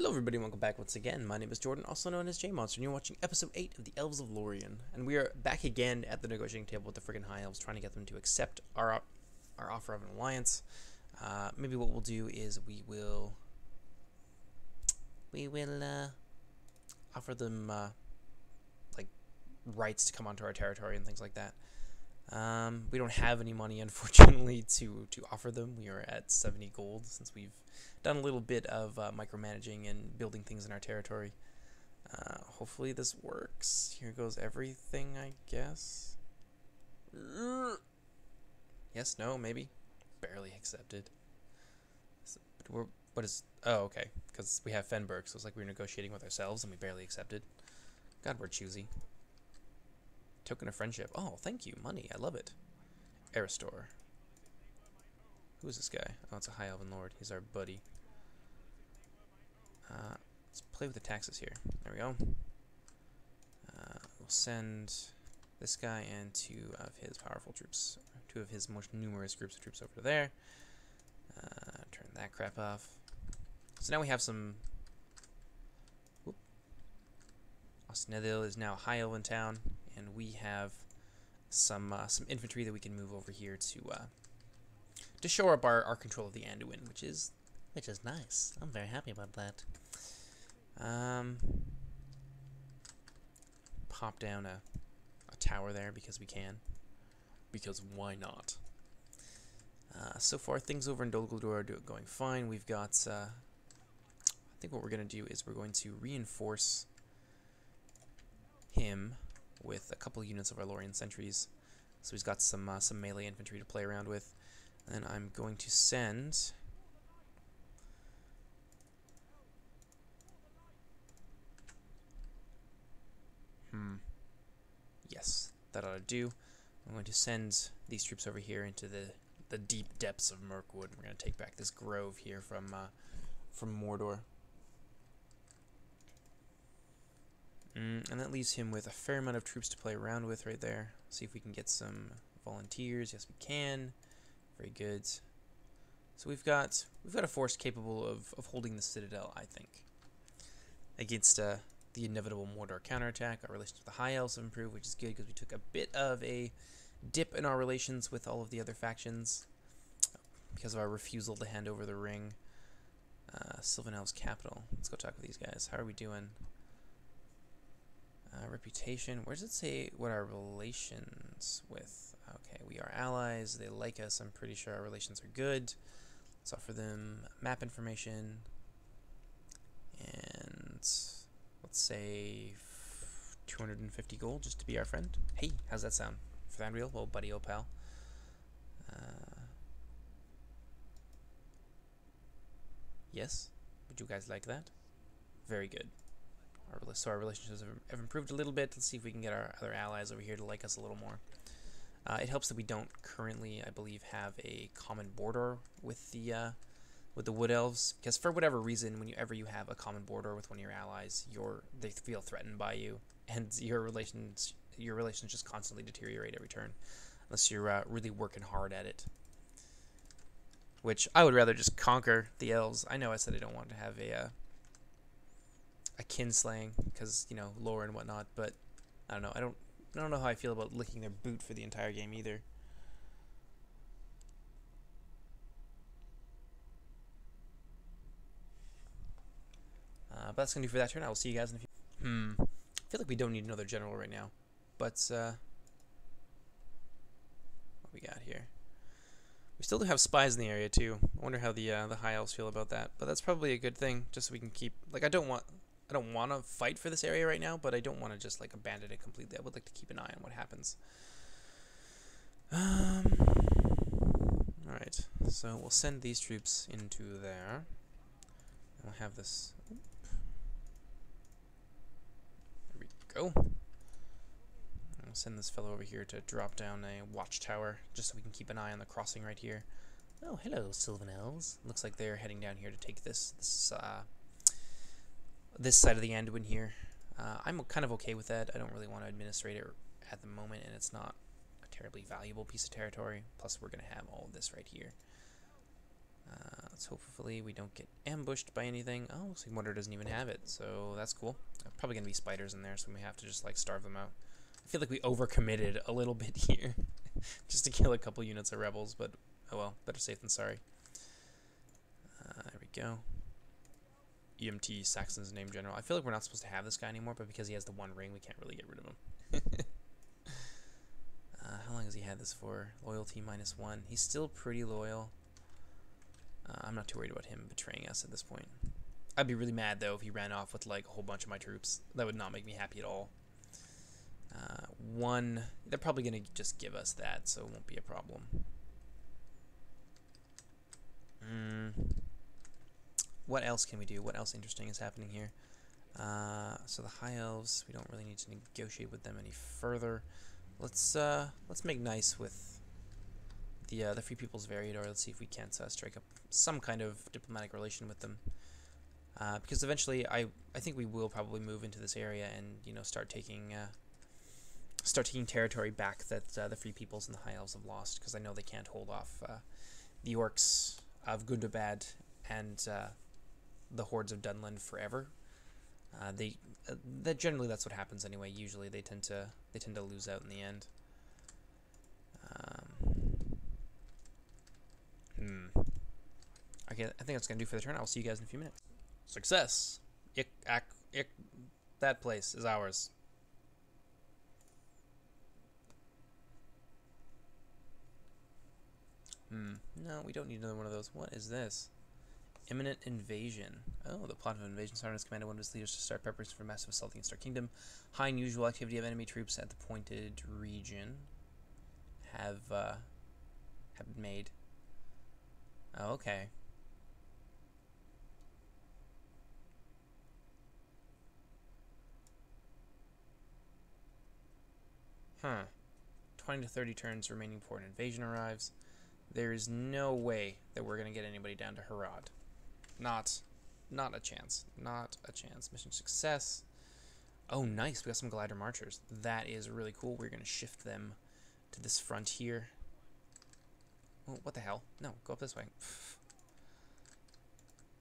Hello everybody, welcome back once again. My name is Jordan, also known as J-Monster, and you're watching episode 8 of the Elves of Lorien. And we are back again at the negotiating table with the friggin' High Elves, trying to get them to accept our offer of an alliance. Maybe what we'll do is we will offer them, like, rights to come onto our territory and things like that. We don't have any money, unfortunately, to offer them. We are at 70 gold since we've done a little bit of micromanaging and building things in our territory. Hopefully this works. Here goes everything, I guess. Yes, no, maybe. Barely accepted. But what is... Oh, okay. Because we have Fenberg, so it's like we're negotiating with ourselves and we barely accepted. God, we're choosy. Token of friendship. Oh, thank you. Money. I love it. Aristor. Who is this guy? Oh, it's a High Elven Lord. He's our buddy. Let's play with the taxes here. There we go. We'll send this guy and two of his powerful troops. Two of his most numerous groups of troops over there. Turn that crap off. So now we have some... Osnedil is now a High Elven town, and we have some infantry that we can move over here to shore up our control of the Anduin, which is nice. I'm very happy about that. Pop down a tower there because we can. Because why not? So far, things over in Dol Guldur are going fine. We've got... I think what we're going to do is we're going to reinforce him with a couple units of our Lorien sentries. So he's got some melee infantry to play around with. And I'm going to send... Yes, that ought to do. I'm going to send these troops over here into the deep depths of Mirkwood. We're going to take back this grove here from Mordor. And that leaves him with a fair amount of troops to play around with right there. See if we can get some volunteers. Yes, we can. Very good. So we've got a force capable of holding the citadel, I think. Against the inevitable Mordor counterattack. Our relations with the High Elves have improved, which is good because we took a bit of a dip in our relations with all of the other factions because of our refusal to hand over the ring. Sylvan Elves capital. Let's go talk with these guys. How are we doing? Reputation. Where does it say what our relations with? Okay, we are allies. They like us. I'm pretty sure our relations are good. Let's offer them map information. And let's say 250 gold just to be our friend. Hey, how's that sound? Thranduil, old buddy, old pal. Yes? Would you guys like that? Very good. So our relationships have improved a little bit. Let's see if we can get our other allies over here to like us a little more. It helps that we don't currently, I believe, have a common border with the Wood Elves, because for whatever reason, whenever you have a common border with one of your allies, they feel threatened by you, and your relations just constantly deteriorate every turn, unless you're really working hard at it. Which I would rather just conquer the Elves. I know I said I don't want to have a kinslaying because, you know, lore and whatnot, but I don't know. I don't know how I feel about licking their boot for the entire game either. But that's gonna do for that turn. I will see you guys in a few. I feel like we don't need another general right now, but what we got here? We still do have spies in the area too. I wonder how the High Elves feel about that. But that's probably a good thing, just so we can keep. Like, I don't want to fight for this area right now, but I don't want to just like abandon it completely. I would like to keep an eye on what happens. All right. So we'll send these troops into there. And we'll have this. There we go. I'll send this fellow over here to drop down a watchtower, just so we can keep an eye on the crossing right here. Oh, hello, Sylvan Elves. Looks like they're heading down here to take this side of the Anduin here. I'm kind of okay with that. I don't really want to administrate it at the moment, and it's not a terribly valuable piece of territory. Plus, we're going to have all of this right here. Hopefully we don't get ambushed by anything. Oh, looks like Mordor doesn't even have it, so that's cool. Probably gonna be spiders in there, so we may have to just like starve them out. I feel like we overcommitted a little bit here, just to kill a couple units of rebels, but oh well, better safe than sorry. There we go. EMT Saxon's name general. I feel like we're not supposed to have this guy anymore, but because he has the one ring, we can't really get rid of him. How long has he had this for? Loyalty -1. He's still pretty loyal. I'm not too worried about him betraying us at this point. I'd be really mad, though, if he ran off with, like, a whole bunch of my troops. That would not make me happy at all. They're probably going to just give us that, so it won't be a problem. What else can we do? What else interesting is happening here? So the High Elves, we don't really need to negotiate with them any further. Let's make nice with the Free People's Variador. Let's see if we can't strike up some kind of diplomatic relation with them. Because eventually, I think we will probably move into this area and start taking territory back that the Free Peoples and the High Elves have lost. Because I know they can't hold off the Orcs of Gundabad and the hordes of Dunland forever. Generally that's what happens anyway. Usually they tend to lose out in the end. Okay, I think that's gonna do for the turn. I'll see you guys in a few minutes. Success. That place is ours. No, we don't need another one of those. What is this? Imminent invasion. Oh, the plot of invasion started as commanded one of its leaders to start preparations for massive assault against our kingdom. High unusual activity of enemy troops at the pointed region have been made. Oh, okay. Huh. 20 to 30 turns remaining before an invasion arrives. There is no way that we're gonna get anybody down to Harad. Not a chance. Not a chance. Mission success. Oh, nice. We got some glider marchers. That is really cool. We're going to shift them to this frontier. Oh, what the hell? No, go up this way.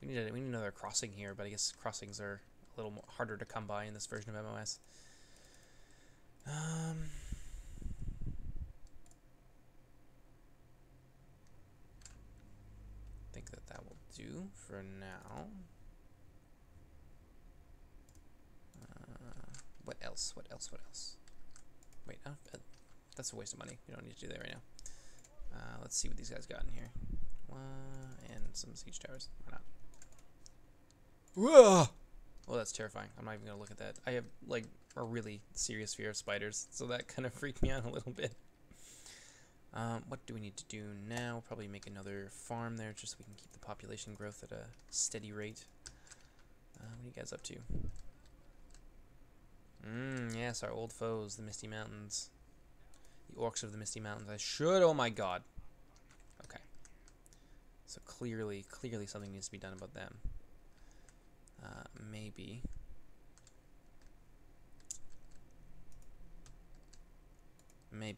We need another crossing here, but I guess crossings are a little more harder to come by in this version of MOS. I think that will do for now. What else? What else? Wait, that's a waste of money. We don't need to do that right now. Let's see what these guys got in here. And some siege towers. Why not? Whoa! Oh, that's terrifying. I'm not even gonna look at that. I have like a really serious fear of spiders, so that kind of freaked me out a little bit. What do we need to do now? Probably make another farm there, just so we can keep the population growth at a steady rate. What are you guys up to? Yes, our old foes, the Misty Mountains. The Orcs of the Misty Mountains. Oh my god. Okay. So clearly something needs to be done about them. Maybe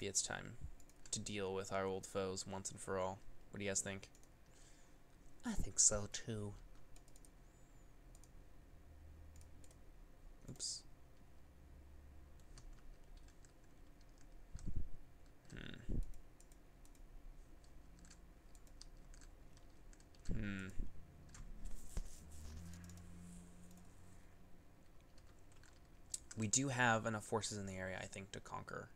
it's time to deal with our old foes once and for all. What do you guys think? I think so too. Oops. We do have enough forces in the area, I think, to conquer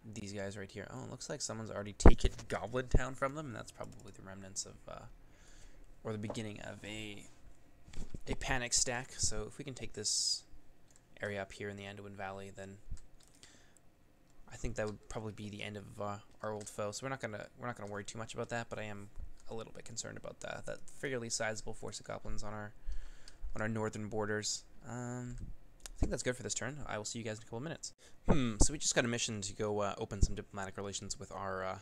these guys right here. Oh, it looks like someone's already taken Goblin Town from them, and that's probably the remnants of, or the beginning of a panic stack. So if we can take this area up here in the Anduin Valley, then I think that would probably be the end of our old foe. So we're not gonna worry too much about that, but I am a little bit concerned about that fairly sizable force of goblins on our northern borders. I think that's good for this turn. I will see you guys in a couple of minutes. So we just got a mission to go open some diplomatic relations with our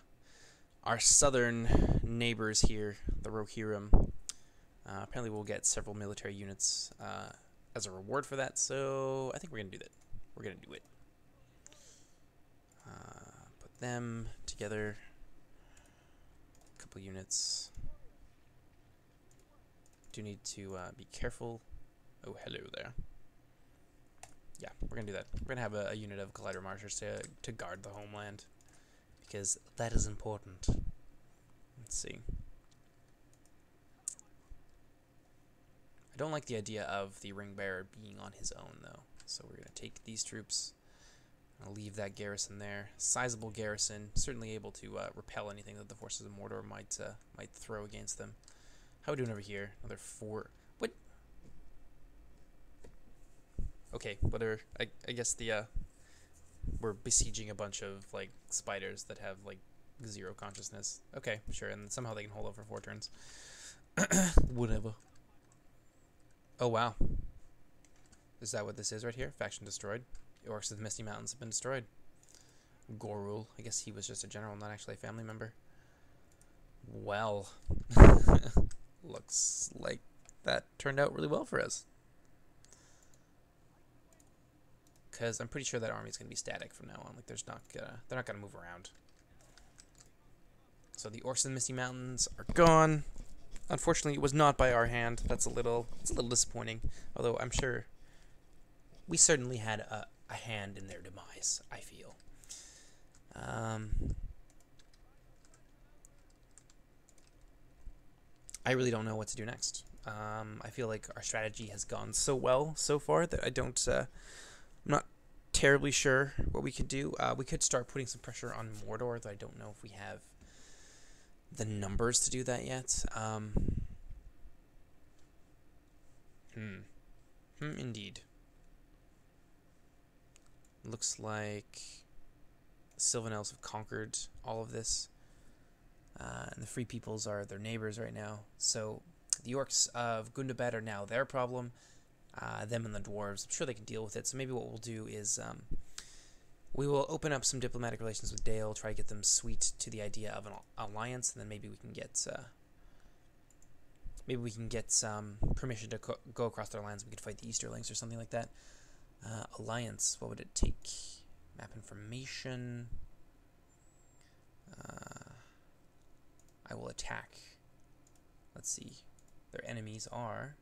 southern neighbors here, the Rohirrim. Apparently we'll get several military units as a reward for that, so I think we're going to do that. We're going to do it. Put them together. couple units. Do need to be careful. Oh, hello there. Yeah, we're gonna do that. We're gonna have a unit of collider marchers to guard the homeland, because that is important. Let's see. I don't like the idea of the ring bearer being on his own, though. So we're gonna take these troops. I'll leave that garrison there. Sizable garrison, certainly able to repel anything that the forces of Mordor might throw against them. How are we doing over here? Another 4. What? Okay, whatever. I guess the we're besieging a bunch of like spiders that have like 0 consciousness. Okay, sure, and somehow they can hold over 4 turns. Whatever. Oh wow. Is that what this is right here? Faction destroyed. The orcs of the Misty Mountains have been destroyed. Gorul. I guess he was just a general, not actually a family member. Well. Looks like that turned out really well for us. Because I'm pretty sure that army is going to be static from now on. Like, they're not gonna move around. So the orcs of the Misty Mountains are gone. Unfortunately, it was not by our hand. It's a little disappointing. Although I'm sure we certainly had a hand in their demise, I feel. I really don't know what to do next. I feel like our strategy has gone so well so far that I'm not terribly sure what we could do. We could start putting some pressure on Mordor, though I don't know if we have the numbers to do that yet. Indeed. Looks like Sylvan Elves have conquered all of this. And the Free Peoples are their neighbors right now. So the orcs of Gundabad are now their problem. Them and the dwarves, I'm sure they can deal with it. So maybe what we'll do is we will open up some diplomatic relations with Dale, try to get them sweet to the idea of an alliance, and then maybe we can get some permission to go across their lands. We could fight the Easterlings or something like that. Alliance, what would it take? Map information. I will attack. Let's see. Their enemies are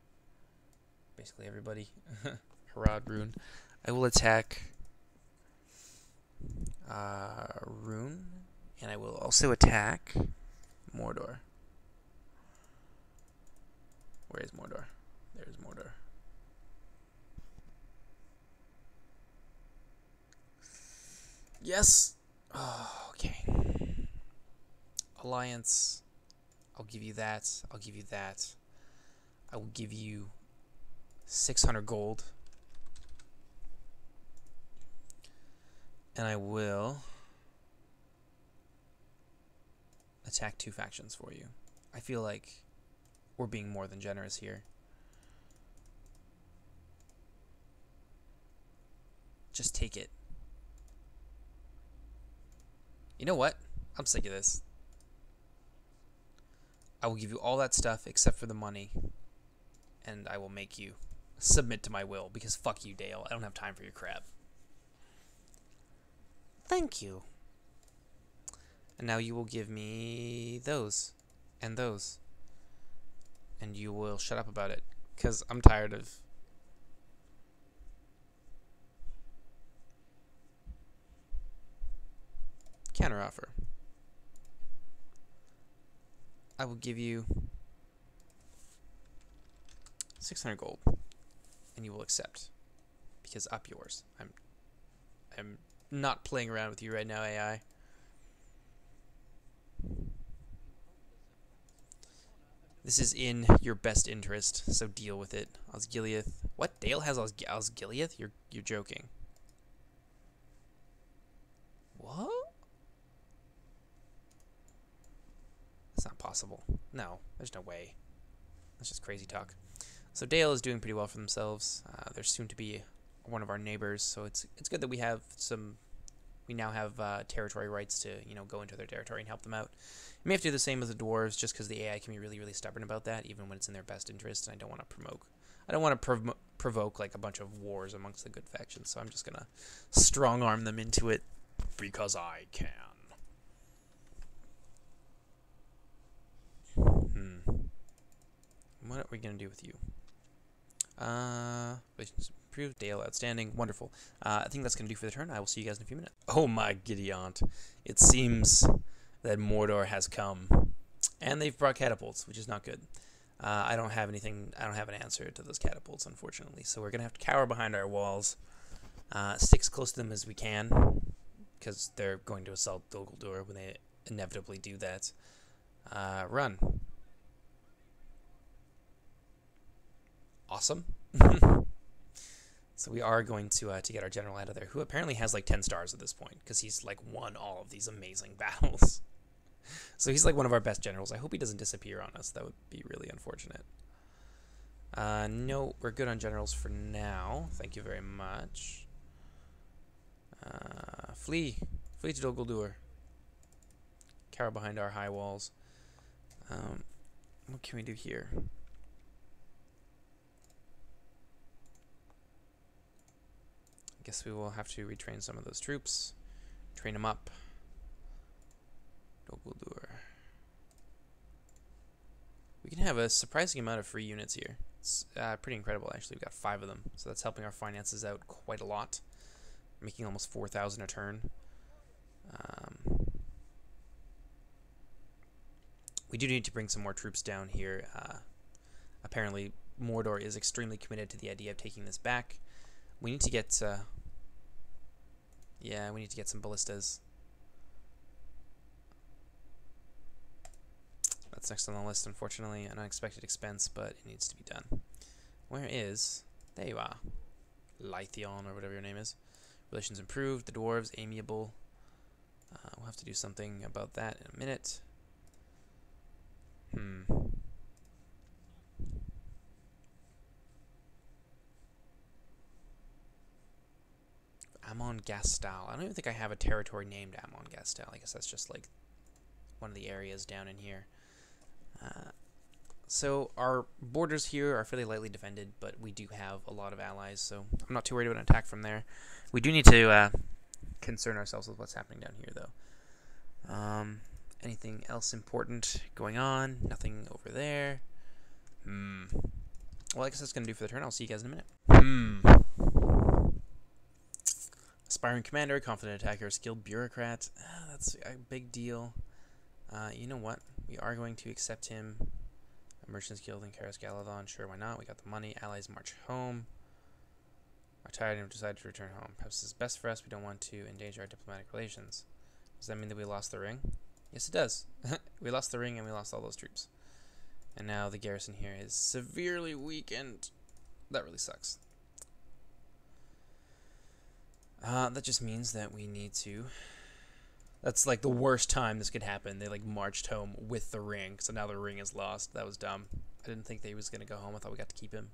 basically everybody. Harad, Rune. I will attack Rune, and I will also attack Mordor. Where is Mordor? There's Mordor. Yes! Oh, okay. Alliance. I'll give you that. I'll give you that. I will give you 600 gold. And I will attack 2 factions for you. I feel like we're being more than generous here. Just take it. You know what? I'm sick of this. I will give you all that stuff except for the money. And I will make you submit to my will, because fuck you, Dale. I don't have time for your crap. Thank you. And now you will give me those. And those. And you will shut up about it. Because I'm tired of... Counteroffer. I will give you 600 gold. And you will accept. Because up yours. I'm not playing around with you right now, AI. This is in your best interest, so deal with it. Osgiliath. What? Dale has Osgiliath? You're joking. What? That's not possible. No, there's no way. That's just crazy talk. So Dale is doing pretty well for themselves. They're soon to be one of our neighbors, so it's good that we have some. We now have territory rights to go into their territory and help them out. You may have to do the same as the dwarves, just because the AI can be really stubborn about that, even when it's in their best interest. And I don't want to provoke like a bunch of wars amongst the good factions. So I'm just gonna strong arm them into it because I can. What are we going to do with you? Relations improved. Dale, outstanding. Wonderful. I think that's going to do for the turn. I will see you guys in a few minutes. Oh my Gideont. It seems that Mordor has come. And they've brought catapults, which is not good. I don't have anything. I don't have an answer to those catapults, unfortunately. So we're going to have to cower behind our walls. Stick as close to them as we can, because they're going to assault Dol Guldur when they inevitably do that. Run. Awesome. So we are going to get our general out of there, who apparently has like 10 stars at this point, because he's like won all of these amazing battles. So he's like one of our best generals. I hope he doesn't disappear on us. That would be really unfortunate. No, we're good on generals for now. Thank you very much. Flee. Flee to Dol Guldur. Cower behind our high walls. What can we do here? I guess we will have to retrain some of those troops. Train them up. Dol Guldur. We can have a surprising amount of free units here. It's pretty incredible, actually. We've got 5 of them, so that's helping our finances out quite a lot. Making almost 4,000 a turn. We do need to bring some more troops down here. Apparently, Mordor is extremely committed to the idea of taking this back. We need to get, yeah, we need to get some ballistas. That's next on the list, unfortunately. An unexpected expense, but it needs to be done. Where is... There you are. Lytheon, or whatever your name is. Relations improved. The dwarves, amiable. We'll have to do something about that in a minute. Amon Gastal. I don't even think I have a territory named Amon Gastal. I guess that's just like one of the areas down in here. So our borders here are fairly lightly defended, but we do have a lot of allies, so I'm not too worried about an attack from there. We do need to concern ourselves with what's happening down here, though. Anything else important going on? Nothing over there. Well, I guess that's going to do for the turn. I'll see you guys in a minute. Aspiring commander, confident attacker, skilled bureaucrat. That's a big deal. You know what? We are going to accept him. A merchant's guild in Karas Galadon. Sure, why not? We got the money. Allies march home. Are tired and have decided to return home. Perhaps this is best for us. We don't want to endanger our diplomatic relations. Does that mean that we lost the ring? Yes, it does. We lost the ring and we lost all those troops. And now the garrison here is severely weakened. That really sucks. That just means that we need to... That's like the worst time this could happen. They like marched home with the ring, so now the ring is lost. That was dumb. I didn't think that he was going to go home. I thought we got to keep him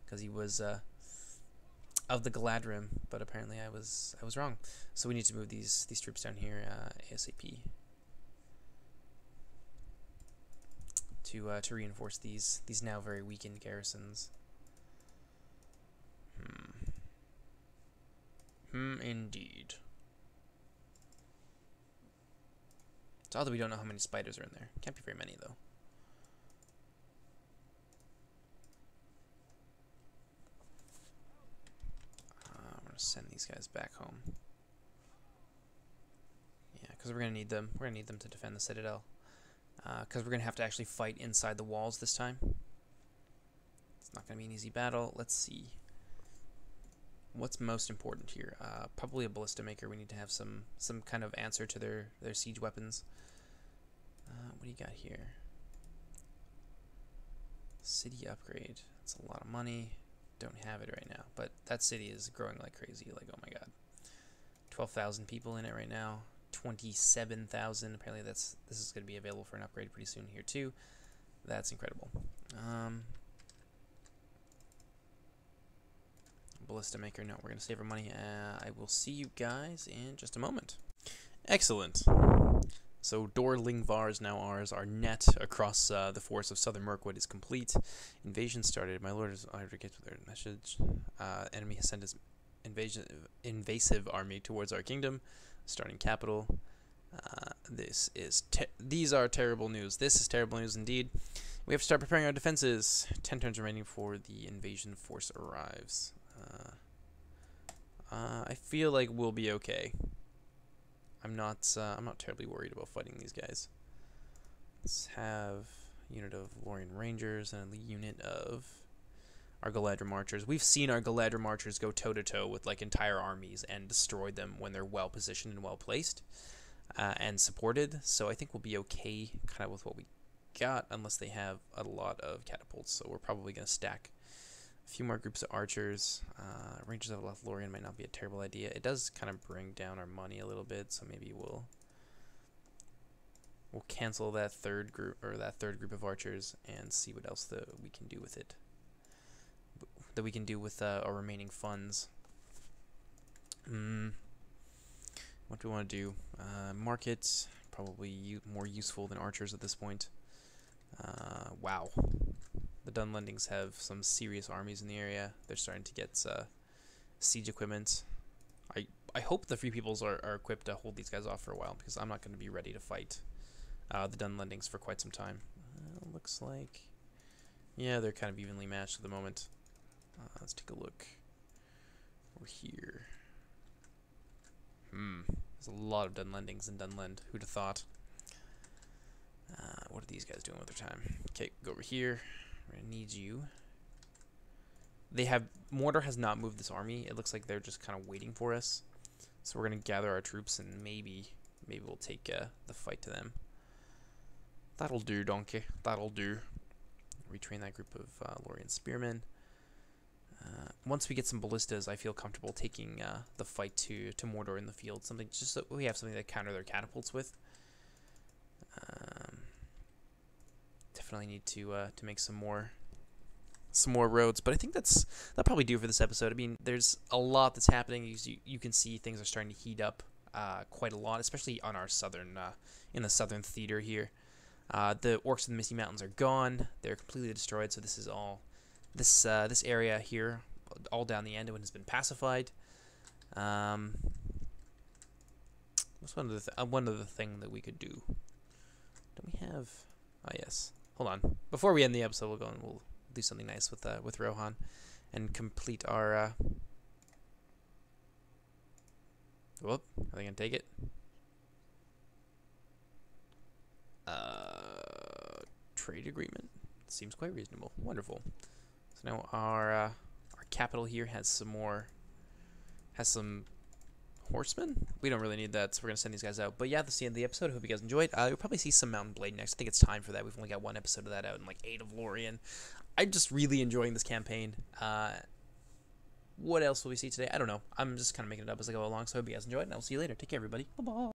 because he was of the Galadrim, but apparently I was wrong. So we need to move these troops down here ASAP to reinforce these now very weakened garrisons. Indeed. It's odd that we don't know how many spiders are in there. Can't be very many, though. I'm going to send these guys back home. Yeah, because we're going to need them. We're going to need them to defend the Citadel. Because we're going to have to actually fight inside the walls this time. It's not going to be an easy battle. Let's see. What's most important here? Probably a ballista maker. We need to have some kind of answer to their siege weapons. What do you got here? City upgrade. That's a lot of money. Don't have it right now, but that city is growing like crazy. Like, oh my god, 12,000 people in it right now. 27,000. Apparently, this is going to be available for an upgrade pretty soon here too. That's incredible. Ballista maker. No, we're going to save our money. I will see you guys in just a moment. Excellent. So Dor Lingvar is now ours. Our net across the forest of southern Mirkwood is complete. Invasion started. My lord is honored to get to their message. Enemy has sent his invasive army towards our kingdom, starting capital. These are terrible news. This is terrible news indeed. We have to start preparing our defenses. 10 turns remaining before the invasion force arrives. I feel like we'll be okay. I'm not terribly worried about fighting these guys. Let's have a unit of Lorien Rangers and a unit of our Galadrim Archers. We've seen our Galadrim Archers go toe-to-toe with like entire armies and destroy them when they're well positioned and well placed and supported. So I think we'll be okay kind of with what we got, unless they have a lot of catapults. So we're probably going to stack a few more groups of archers. Rangers of Lorien might not be a terrible idea. It does kind of bring down our money a little bit, so maybe we'll cancel that third group of archers and see what else that we can do with it. That we can do with our remaining funds. What do we want to do? Markets, probably more useful than archers at this point. Wow. The Dunlendings have some serious armies in the area. They're starting to get siege equipment. I hope the Free Peoples are equipped to hold these guys off for a while, because I'm not going to be ready to fight the Dunlendings for quite some time. Looks like... yeah, they're kind of evenly matched at the moment. Let's take a look over here. There's a lot of Dunlendings in Dunland. Who'd have thought? What are these guys doing with their time? Okay, go over here. We're gonna need you. They have... Mordor has not moved this army. It looks like they're just kind of waiting for us. So we're gonna gather our troops and maybe we'll take the fight to them. That'll do, donkey. That'll do. Retrain that group of Lorien spearmen. Once we get some ballistas, I feel comfortable taking the fight to Mordor in the field. Something just so we have something to counter their catapults with. Definitely need to make some more roads, but I think that'll probably do for this episode. I mean, there's a lot that's happening. You can see things are starting to heat up quite a lot, especially on our southern in the southern theater here. The orcs of the Misty Mountains are gone; they're completely destroyed. So this is all this area here, all down the end, has been pacified. What's one other thing that we could do? Don't we have? Oh yes. Hold on. Before we end the episode, we'll go and we'll do something nice with Rohan, and complete our. Whoop! Are they gonna take it? Trade agreement seems quite reasonable. Wonderful. So now our capital here has some horsemen. We don't really need that, so we're gonna send these guys out. But yeah, that's the end of the episode. I hope you guys enjoyed. You'll probably see some Mountain Blade next. I think it's time for that. We've only got one episode of that out, and like 8 of Lorien. I'm just really enjoying this campaign. What else will we see today? I don't know. I'm just kind of making it up as I go along. So I hope you guys enjoyed, and I'll see you later. Take care, everybody. Bye bye.